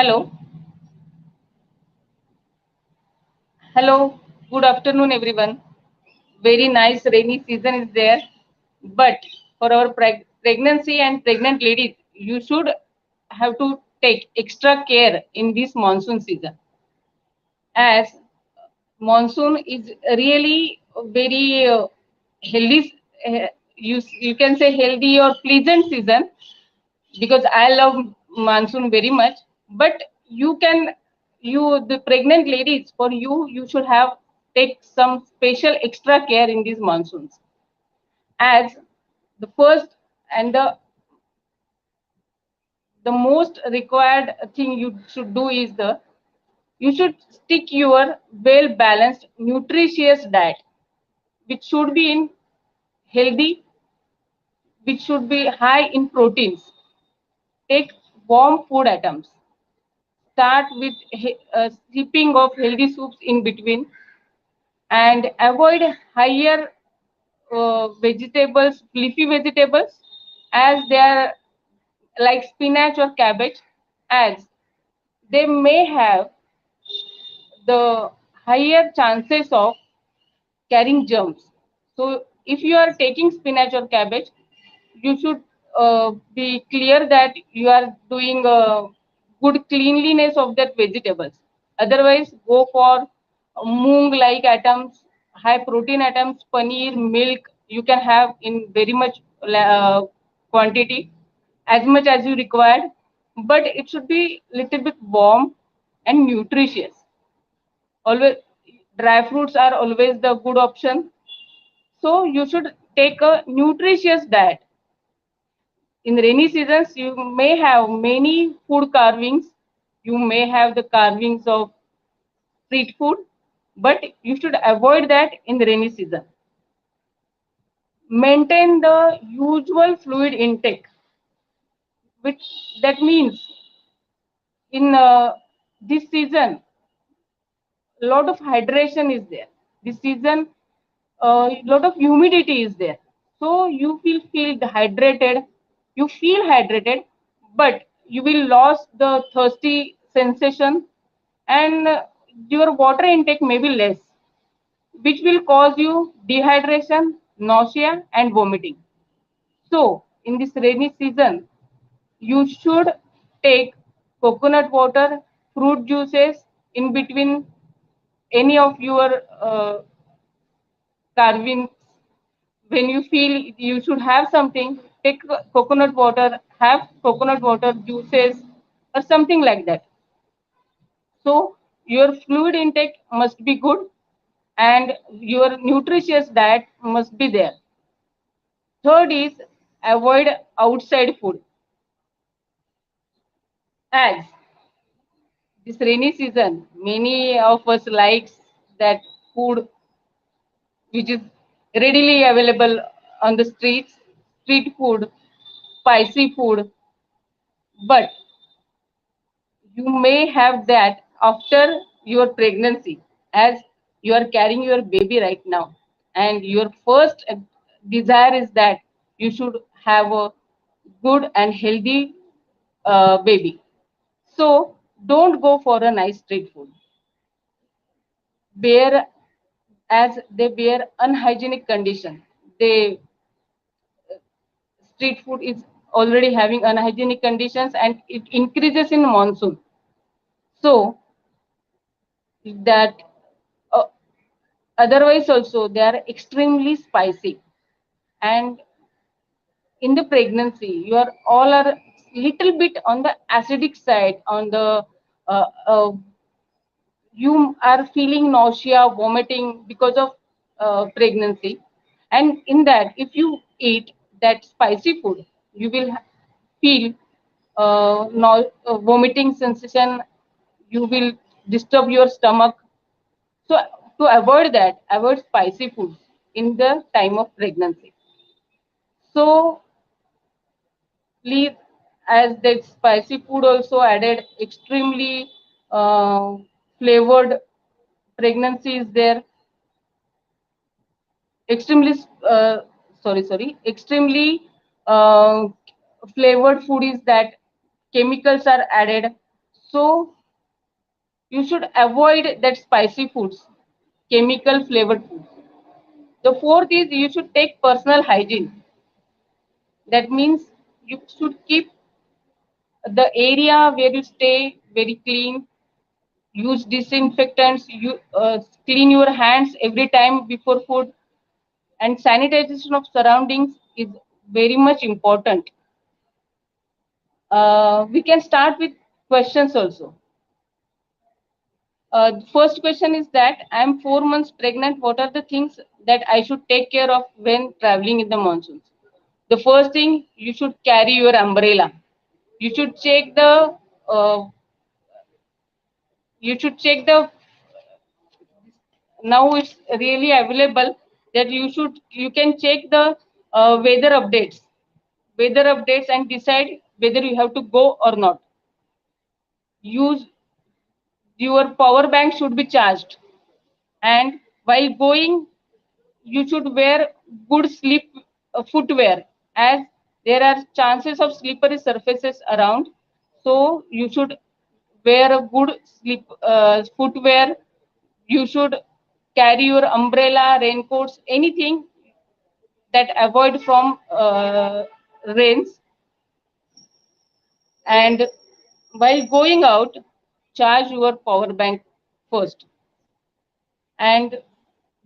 Hello, hello, good afternoon, everyone. Very nice rainy season is there, but for our pregnancy and pregnant ladies, you should have to take extra care in this monsoon season, as monsoon is really very healthy. You can say healthy or pleasant season because I love monsoon very much. But you the pregnant ladies, for you should have take some special extra care in these monsoons. As the first and the most required thing you should do is you should stick your well balanced nutritious diet, which should be in healthy, which should be high in proteins. Take warm food items. Start with sipping of healthy soups in between, and avoid higher vegetables, leafy vegetables, as they are like spinach or cabbage, as they may have the higher chances of carrying germs. So if you are taking spinach or cabbage, you should be clear that you are doing good cleanliness of that vegetables. Otherwise, go for moong like items, high protein items, paneer, milk. You can have in very much quantity, as much as you required, but it should be little bit warm and nutritious. Always, dry fruits are always the good option. So you should take a nutritious diet. In rainy seasons, you may have many food carvings. You may have the carvings of street food, but you should avoid that in the rainy season. Maintain the usual fluid intake, which that means in this season, a lot of hydration is there. This season, a lot of humidity is there. So you feel dehydrated. You feel hydrated, but you will lose the thirsty sensation, and your water intake may be less, which will cause you dehydration, nausea, and vomiting. So in this rainy season, you should take coconut water, fruit juices in between any of your carvings. When you feel you should have something, take coconut water, have coconut water juices or something like that. So your fluid intake must be good and your nutritious diet must be there. Third is avoid outside food, as this rainy season many of us likes that food which is readily available on the streets, street food, spicy food, but you may have that after your pregnancy, as you are carrying your baby right now, and your first desire is that you should have a good and healthy baby. So don't go for a nice street food, bear as they bear unhygienic condition. They street food is already having unhygienic conditions, and it increases in monsoon. So that uh, otherwise also they are extremely spicy, and in the pregnancy you are all are little bit on the acidic side, on the uh, uh, you are feeling nausea, vomiting because of pregnancy, and in that if you eat that spicy food, you will feel no, vomiting sensation, you will disturb your stomach. So to avoid that, avoid spicy foods in the time of pregnancy. So please, as that spicy food also added extremely uh, flavored pregnancy is there, extremely extremely uh, flavored food is that chemicals are added. So you should avoid that spicy foods, chemical flavored foods. The fourth is you should take personal hygiene. That means you should keep the area where you stay very clean. Use disinfectants. You clean your hands every time before food, and sanitization of surroundings is very much important. We can start with questions also. First question is that I am 4 months pregnant. What are the things that I should take care of when traveling in the monsoons? The first thing, you should carry your umbrella. You should check the uh, you should check the now it's really available that you can check the weather updates and decide whether you have to go or not. Use your power bank should be charged, and while going you should wear good sleep footwear, as there are chances of slippery surfaces around. So you should wear a good sleep footwear. You should carry your umbrella, raincoats, anything that avoid from rains. And while going out, charge your power bank first. And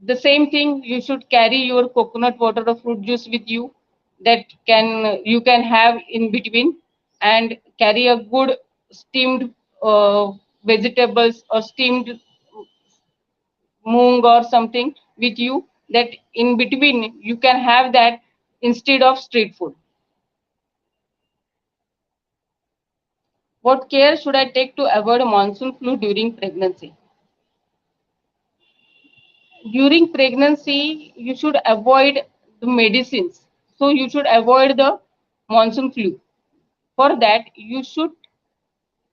the same thing, you should carry your coconut water or fruit juice with you, that can you can have in between. And carry a good steamed vegetables or steamed moong or something with you, that in between you can have that instead of street food. What care should I take to avoid monsoon flu during pregnancy? During pregnancy, you should avoid the medicines. So you should avoid the monsoon flu. For that, you should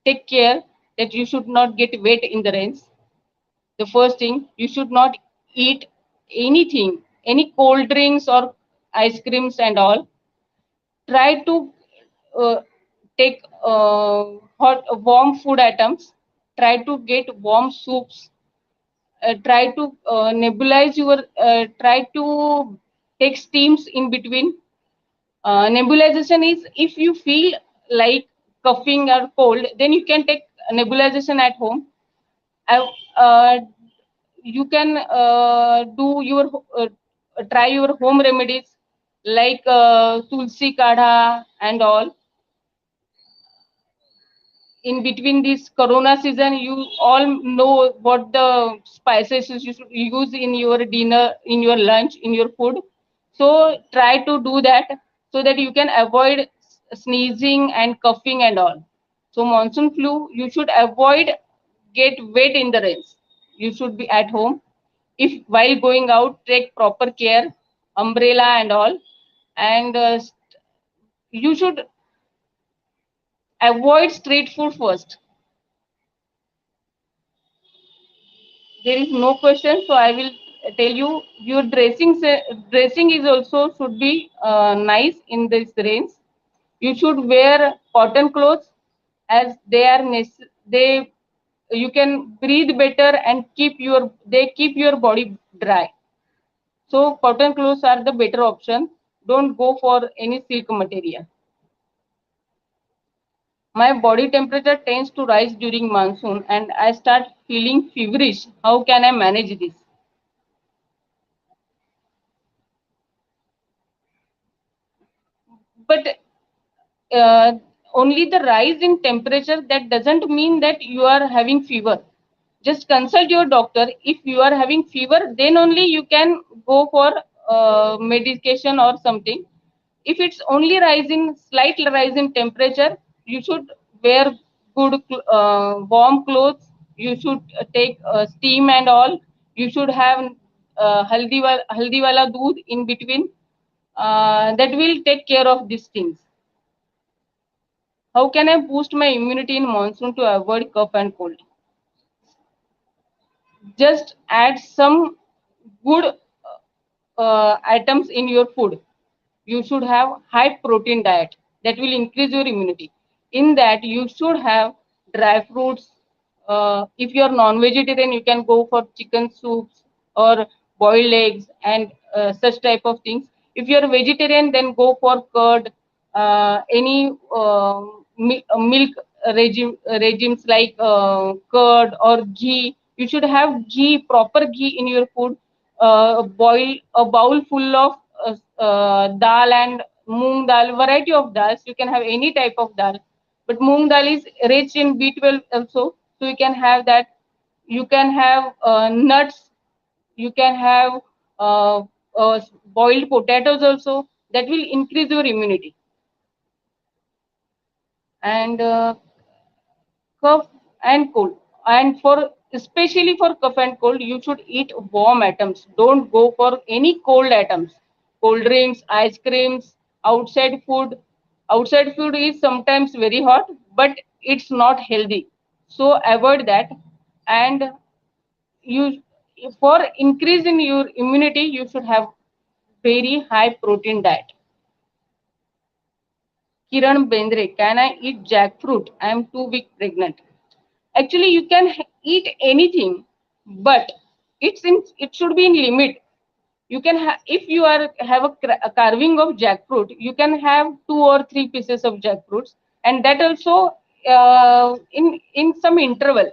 take care that you should not get wet in the rains. The first thing, you should not eat anything, any cold drinks or ice creams and all. Try to uh, take warm food items. Try to get warm soups. Try to try to take steams in between. Nebulization is if you feel like coughing or cold, then you can take nebulization at home. I- uh, you can try your home remedies like tulsi kadha and all. In between this corona season, you all know what the spices you should use in your dinner, in your lunch, in your food. So try to do that, so that you can avoid sneezing and coughing and all. So monsoon flu, you should avoid get wet in the rains. You should be at home. If while going out, take proper care, umbrella and all. And you should avoid street food first. There is no question, so I will tell you, your dressing is also should be nice in this range. You should wear cotton clothes, as they you can breathe better and they keep your body dry. So cotton clothes are the better option. Don't go for any silk material. My body temperature tends to rise during monsoon and I start feeling feverish. How can I manage this? But uh, only the rise in temperature, that doesn't mean that you are having fever. Just consult your doctor. If you are having fever, then only you can go for medication or something. If it's only slight rise in temperature, you should wear good warm clothes. You should take steam and all. You should have haldi wala doodh in between. That will take care of these things. How can I boost my immunity in monsoon to avoid cough and cold? Just add some good items in your food. You should have high protein diet that will increase your immunity. In that, you should have dry fruits. If you're non-vegetarian, you can go for chicken soups or boiled eggs and such type of things. If you're vegetarian, then go for curd, any milk regimes like curd or ghee. You should have ghee, proper ghee in your food. Boil a bowl full of dal and moong dal, variety of dals. You can have any type of dal, but moong dal is rich in B12 also, so you can have that. You can have nuts. You can have uh, boiled potatoes also. That will increase your immunity. And cough and cold. And for especially for cough and cold, you should eat warm items. Don't go for any cold items. Cold drinks, ice creams, outside food. Outside food is sometimes very hot, but it's not healthy. So avoid that. And you, for increase in your immunity, you should have very high protein diet. Kiran Bendre, can I eat jackfruit? I am 2 weeks pregnant. Actually, you can eat anything, but it should be in limit. You can if you are have a carving of jackfruit, you can have 2 or 3 pieces of jackfruits, and that also in some interval.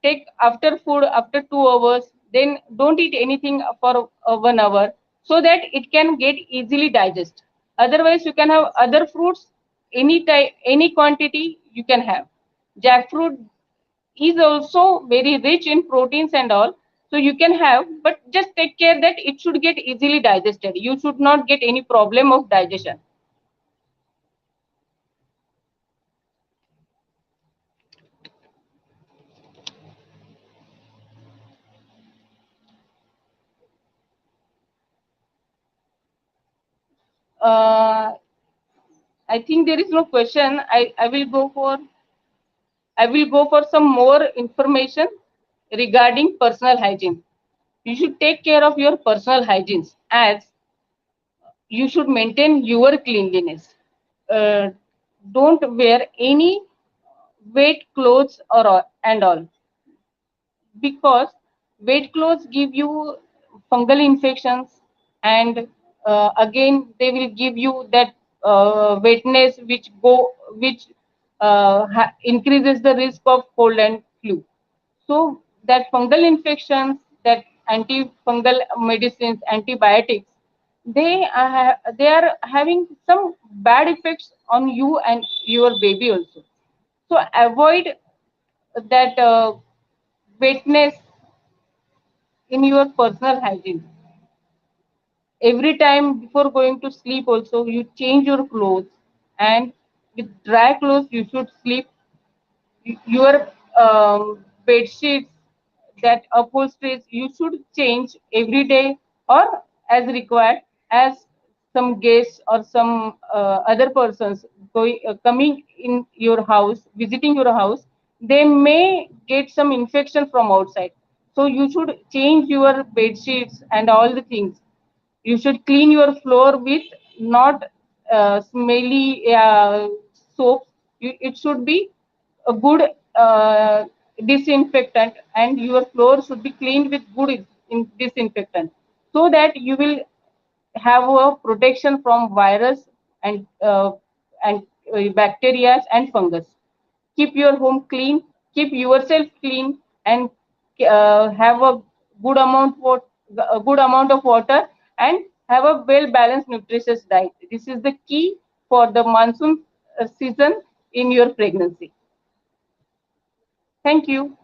Take after food after 2 hours, then don't eat anything for 1 hour, so that it can get easily digest. Otherwise, you can have other fruits, any type, any quantity you can have. Jackfruit is also very rich in proteins and all, so you can have, but just take care that it should get easily digested. You should not get any problem of digestion. uh, I think there is no question. I will go for some more information regarding personal hygiene. You should take care of your personal hygiene, as you should maintain your cleanliness. uh, don't wear any wet clothes or and all, because wet clothes give you fungal infections, and again they will give you that wetness which increases the risk of cold and flu. So that fungal infections, that antifungal medicines, antibiotics, they are having some bad effects on you and your baby also. So avoid that wetness in your personal hygiene. Every time before going to sleep also, you change your clothes, and with dry clothes you should sleep. Your bed sheets, that upholsteries, you should change every day or as required, as some guests or some other persons coming in your house, visiting your house, they may get some infection from outside. So you should change your bed sheets and all the things. You should clean your floor with not smelly soap. It should be a good disinfectant, and your floor should be cleaned with good disinfectant, so that you will have a protection from virus and bacteria and fungus. Keep your home clean, keep yourself clean, and have a good amount of water, and have a well balanced nutritious diet. This is the key for the monsoon season in your pregnancy. Thank you.